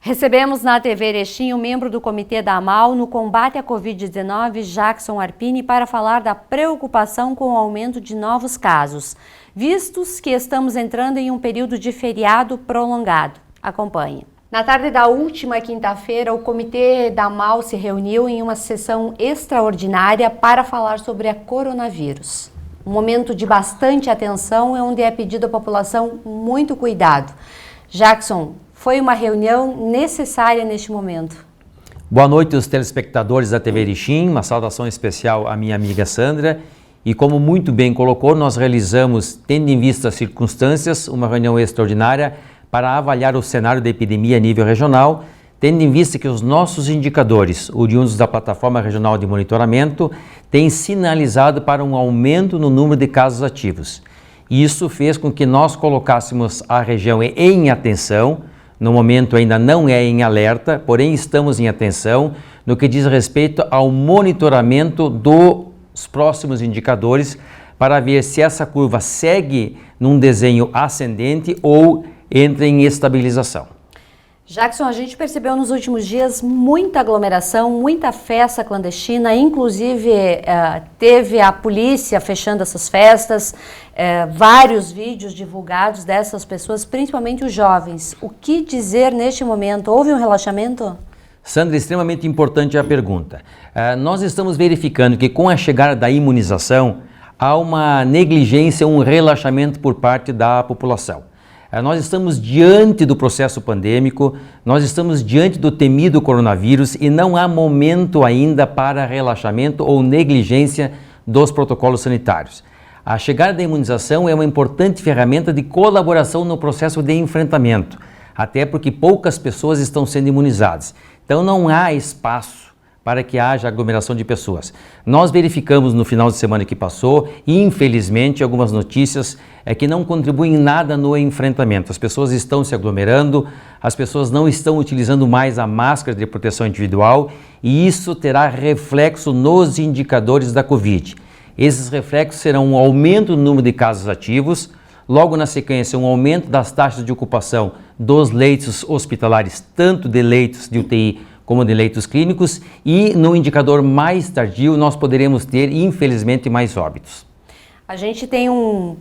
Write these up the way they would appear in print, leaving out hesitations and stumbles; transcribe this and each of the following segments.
Recebemos na TV Erechim o membro do Comitê da AMAL no combate à Covid-19, Jackson Arpini, para falar da preocupação com o aumento de novos casos, vistos que estamos entrando em um período de feriado prolongado. Acompanhe. Na tarde da última quinta-feira, o Comitê da AMAL se reuniu em uma sessão extraordinária para falar sobre a coronavírus. Um momento de bastante atenção e onde é pedido à população muito cuidado. Jackson, foi uma reunião necessária neste momento. Boa noite aos telespectadores da TV Erechim, uma saudação especial à minha amiga Sandra. E como muito bem colocou, nós realizamos, tendo em vista as circunstâncias, uma reunião extraordinária para avaliar o cenário da epidemia a nível regional, tendo em vista que os nossos indicadores, oriundos da Plataforma Regional de Monitoramento, têm sinalizado para um aumento no número de casos ativos. Isso fez com que nós colocássemos a região em atenção. No momento ainda não é em alerta, porém estamos em atenção no que diz respeito ao monitoramento dos próximos indicadores para ver se essa curva segue num desenho ascendente ou entra em estabilização. Jackson, a gente percebeu nos últimos dias muita aglomeração, muita festa clandestina, inclusive teve a polícia fechando essas festas, vários vídeos divulgados dessas pessoas, principalmente os jovens. O que dizer neste momento? Houve um relaxamento? Sandra, extremamente importante a pergunta. Nós estamos verificando que com a chegada da imunização, há uma negligência, um relaxamento por parte da população. Nós estamos diante do processo pandêmico, nós estamos diante do temido coronavírus e não há momento ainda para relaxamento ou negligência dos protocolos sanitários. A chegada da imunização é uma importante ferramenta de colaboração no processo de enfrentamento, até porque poucas pessoas estão sendo imunizadas. Então não há espaço para que haja aglomeração de pessoas. Nós verificamos no final de semana que passou, infelizmente, algumas notícias que não contribuem em nada no enfrentamento. As pessoas estão se aglomerando, as pessoas não estão utilizando mais a máscara de proteção individual e isso terá reflexo nos indicadores da Covid. Esses reflexos serão um aumento no número de casos ativos, logo na sequência um aumento das taxas de ocupação dos leitos hospitalares, tanto de leitos de UTI como de leitos clínicos, e no indicador mais tardio nós poderemos ter, infelizmente, mais óbitos. A gente tem um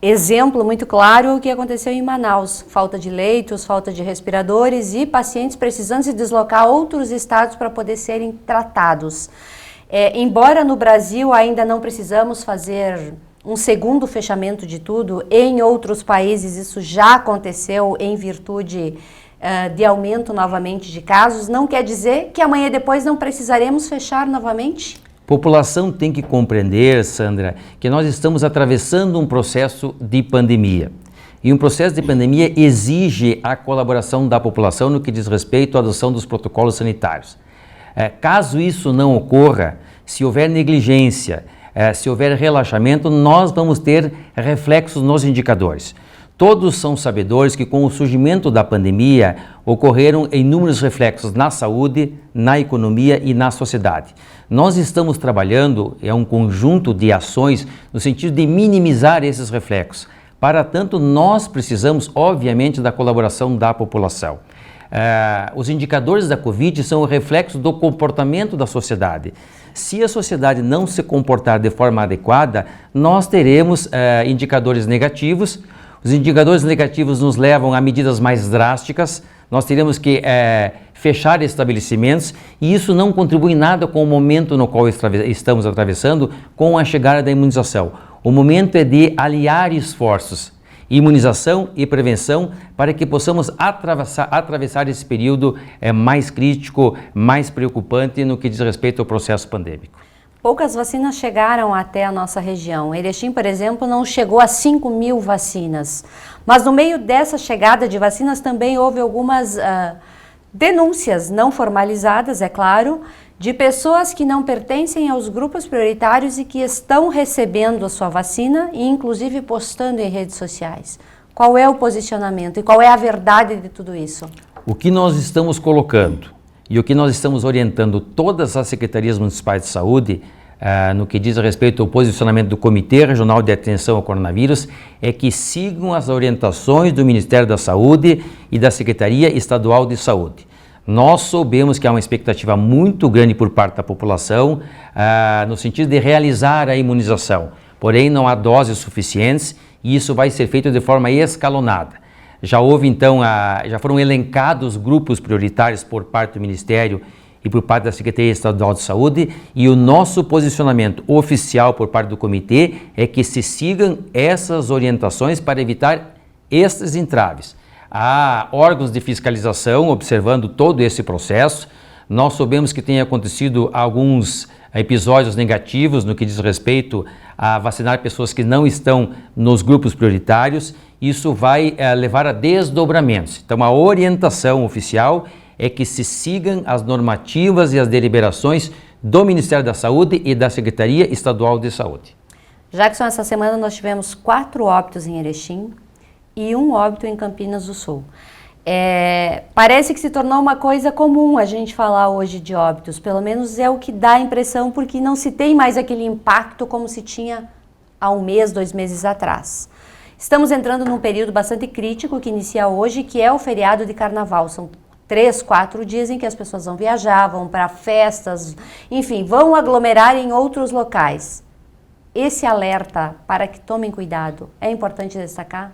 exemplo muito claro o que aconteceu em Manaus, falta de leitos, falta de respiradores e pacientes precisando se deslocar a outros estados para poder serem tratados. Embora no Brasil ainda não precisamos fazer um segundo fechamento de tudo, em outros países isso já aconteceu em virtude de aumento novamente de casos, não quer dizer que amanhã depois não precisaremos fechar novamente? A população tem que compreender, Sandra, que nós estamos atravessando um processo de pandemia. E um processo de pandemia exige a colaboração da população no que diz respeito à adoção dos protocolos sanitários. Caso isso não ocorra, se houver negligência, se houver relaxamento, nós vamos ter reflexos nos indicadores. Todos são sabedores que com o surgimento da pandemia ocorreram inúmeros reflexos na saúde, na economia e na sociedade. Nós estamos trabalhando, um conjunto de ações no sentido de minimizar esses reflexos. Para tanto, nós precisamos, obviamente, da colaboração da população. Os indicadores da Covid são o reflexo do comportamento da sociedade. Se a sociedade não se comportar de forma adequada, nós teremos indicadores negativos. Os indicadores negativos nos levam a medidas mais drásticas, nós teremos que fechar estabelecimentos e isso não contribui em nada com o momento no qual estamos atravessando com a chegada da imunização. O momento é de aliar esforços, imunização e prevenção, para que possamos atravessar esse período mais crítico, mais preocupante no que diz respeito ao processo pandêmico. Poucas vacinas chegaram até a nossa região. Erechim, por exemplo, não chegou a 5.000 vacinas. Mas no meio dessa chegada de vacinas também houve algumas denúncias não formalizadas, é claro, de pessoas que não pertencem aos grupos prioritários e que estão recebendo a sua vacina e inclusive postando em redes sociais. Qual é o posicionamento e qual é a verdade de tudo isso? O que nós estamos colocando e o que nós estamos orientando todas as secretarias municipais de saúde no que diz respeito ao posicionamento do Comitê Regional de Atenção ao Coronavírus, é que sigam as orientações do Ministério da Saúde e da Secretaria Estadual de Saúde. Nós soubemos que há uma expectativa muito grande por parte da população no sentido de realizar a imunização, porém não há doses suficientes e isso vai ser feito de forma escalonada. Já houve então, já foram elencados grupos prioritários por parte do Ministério e por parte da Secretaria Estadual de Saúde, e o nosso posicionamento oficial por parte do comitê é que se sigam essas orientações para evitar estes entraves. Há órgãos de fiscalização observando todo esse processo. Nós soubemos que tem acontecido alguns episódios negativos no que diz respeito a vacinar pessoas que não estão nos grupos prioritários. Isso vai levar a desdobramentos. Então, a orientação oficial é que se sigam as normativas e as deliberações do Ministério da Saúde e da Secretaria Estadual de Saúde. Jackson, essa semana nós tivemos 4 óbitos em Erechim e 1 óbito em Campinas do Sul. Parece que se tornou uma coisa comum a gente falar hoje de óbitos, pelo menos é o que dá a impressão, porque não se tem mais aquele impacto como se tinha há 1 mês, 2 meses atrás. Estamos entrando num período bastante crítico que inicia hoje, que é o feriado de Carnaval. São 3, 4 dias em que as pessoas vão viajar, vão para festas, enfim, vão aglomerar em outros locais. Esse alerta para que tomem cuidado é importante destacar?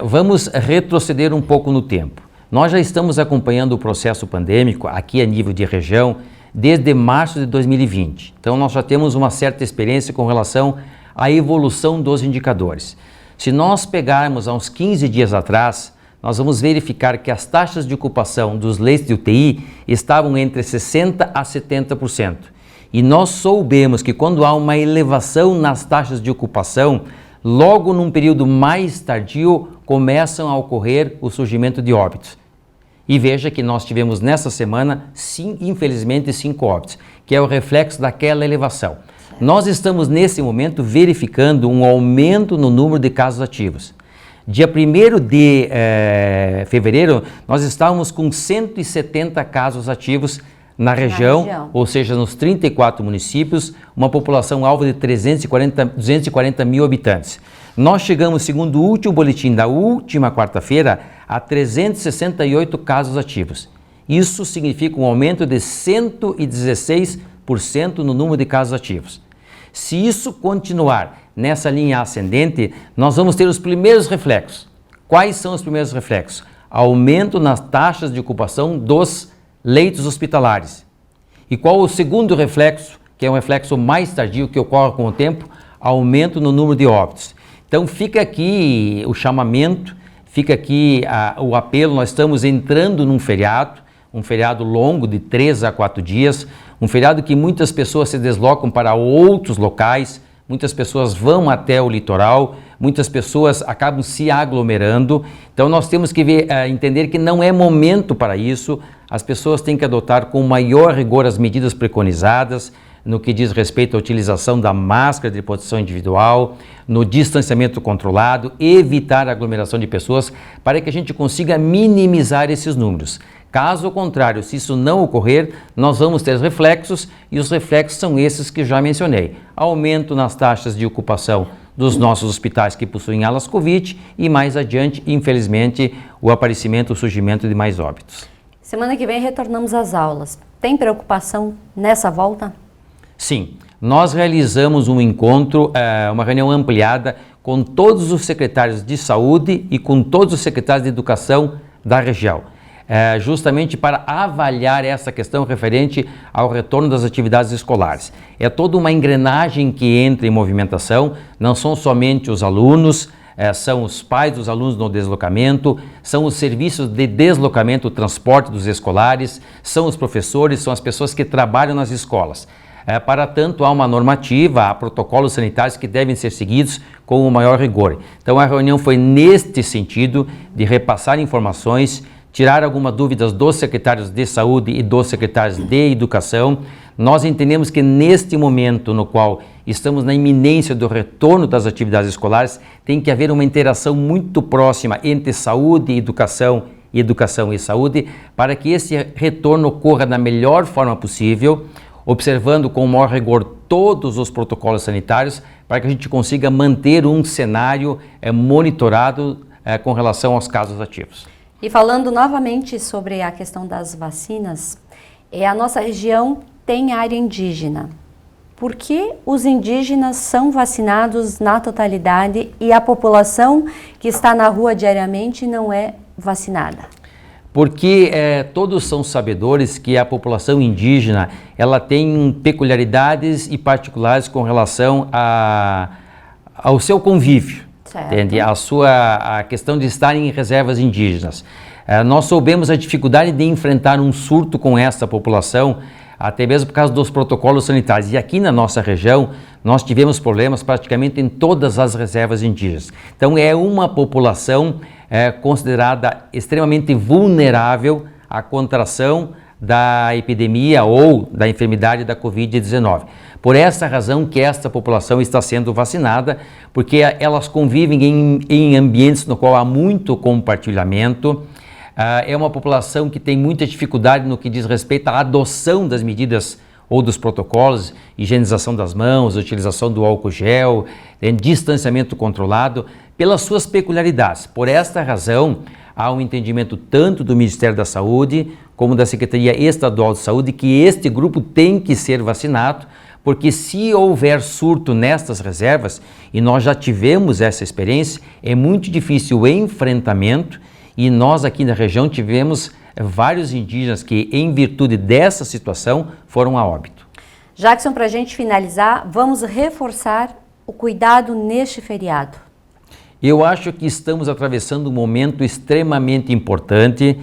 Vamos retroceder um pouco no tempo. Nós já estamos acompanhando o processo pandêmico aqui a nível de região desde março de 2020. Então nós já temos uma certa experiência com relação à evolução dos indicadores. Se nós pegarmos há uns 15 dias atrás, nós vamos verificar que as taxas de ocupação dos leitos de UTI estavam entre 60% a 70%. E nós soubemos que quando há uma elevação nas taxas de ocupação, logo num período mais tardio, começam a ocorrer o surgimento de óbitos. E veja que nós tivemos nessa semana, infelizmente, 5 óbitos, que é o reflexo daquela elevação. Nós estamos nesse momento verificando um aumento no número de casos ativos. Dia 1º de fevereiro, nós estávamos com 170 casos ativos na região, ou seja, nos 34 municípios, uma população alvo de 240 mil habitantes. Nós chegamos, segundo o último boletim da última quarta-feira, a 368 casos ativos. Isso significa um aumento de 116% no número de casos ativos. Se isso continuar nessa linha ascendente, nós vamos ter os primeiros reflexos. Quais são os primeiros reflexos? Aumento nas taxas de ocupação dos leitos hospitalares. E qual o segundo reflexo, que é um reflexo mais tardio que ocorre com o tempo? Aumento no número de óbitos. Então fica aqui o chamamento, fica aqui o apelo. Nós estamos entrando num feriado, um feriado longo de 3 a 4 dias, um feriado que muitas pessoas se deslocam para outros locais, muitas pessoas vão até o litoral, muitas pessoas acabam se aglomerando. Então nós temos que entender que não é momento para isso. As pessoas têm que adotar com maior rigor as medidas preconizadas no que diz respeito à utilização da máscara de proteção individual, no distanciamento controlado, evitar a aglomeração de pessoas para que a gente consiga minimizar esses números. Caso contrário, se isso não ocorrer, nós vamos ter reflexos, e os reflexos são esses que já mencionei. Aumento nas taxas de ocupação dos nossos hospitais que possuem alas Covid e mais adiante, infelizmente, o aparecimento, o surgimento de mais óbitos. Semana que vem retornamos às aulas. Tem preocupação nessa volta? Sim, nós realizamos um encontro, uma reunião ampliada com todos os secretários de saúde e com todos os secretários de educação da região. Justamente para avaliar essa questão referente ao retorno das atividades escolares. É toda uma engrenagem que entra em movimentação, não são somente os alunos, são os pais dos alunos no deslocamento, são os serviços de deslocamento, transporte dos escolares, são os professores, são as pessoas que trabalham nas escolas. Para tanto, há uma normativa, há protocolos sanitários que devem ser seguidos com o maior rigor. Então a reunião foi neste sentido de repassar informações, tirar algumas dúvidas dos secretários de saúde e dos secretários de educação. Nós entendemos que neste momento no qual estamos na iminência do retorno das atividades escolares, tem que haver uma interação muito próxima entre saúde e educação e saúde, para que esse retorno ocorra da melhor forma possível. observando com o maior rigor todos os protocolos sanitários para que a gente consiga manter um cenário monitorado com relação aos casos ativos. E falando novamente sobre a questão das vacinas, a nossa região tem área indígena. Por que os indígenas são vacinados na totalidade e a população que está na rua diariamente não é vacinada? Porque todos são sabedores que a população indígena ela tem peculiaridades e particulares com relação ao seu convívio, entende? A questão de estar em reservas indígenas. Nós soubemos a dificuldade de enfrentar um surto com essa população, até mesmo por causa dos protocolos sanitários. E aqui na nossa região, nós tivemos problemas praticamente em todas as reservas indígenas. Então, é uma população considerada extremamente vulnerável à contração da epidemia ou da enfermidade da Covid-19. Por essa razão que esta população está sendo vacinada, porque elas convivem em ambientes no qual há muito compartilhamento. É uma população que tem muita dificuldade no que diz respeito à adoção das medidas ou dos protocolos, higienização das mãos, utilização do álcool gel, distanciamento controlado, pelas suas peculiaridades. Por esta razão, há um entendimento tanto do Ministério da Saúde como da Secretaria Estadual de Saúde que este grupo tem que ser vacinado, porque se houver surto nestas reservas, e nós já tivemos essa experiência, é muito difícil o enfrentamento. E nós aqui na região tivemos vários indígenas que, em virtude dessa situação, foram a óbito. Jackson, para a gente finalizar, vamos reforçar o cuidado neste feriado. Eu acho que estamos atravessando um momento extremamente importante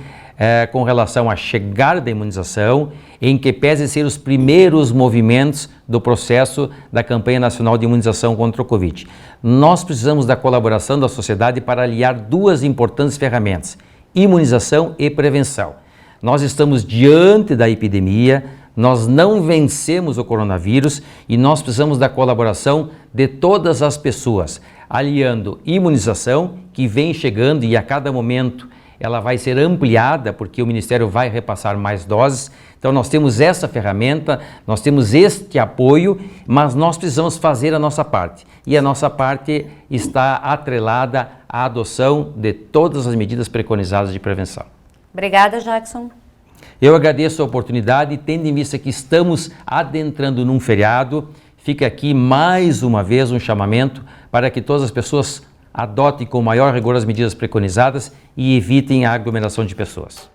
com relação à chegada da imunização, em que pese ser os primeiros movimentos do processo da campanha nacional de imunização contra o Covid. Nós precisamos da colaboração da sociedade para aliar duas importantes ferramentas, imunização e prevenção. Nós estamos diante da epidemia, nós não vencemos o coronavírus e nós precisamos da colaboração de todas as pessoas, aliando imunização, que vem chegando e a cada momento ela vai ser ampliada, porque o Ministério vai repassar mais doses. Então nós temos essa ferramenta, nós temos este apoio, mas nós precisamos fazer a nossa parte. E a nossa parte está atrelada à adoção de todas as medidas preconizadas de prevenção. Obrigada, Jackson. Eu agradeço a oportunidade, tendo em vista que estamos adentrando num feriado, fica aqui mais uma vez um chamamento para que todas as pessoas adotem com maior rigor as medidas preconizadas e evitem a aglomeração de pessoas.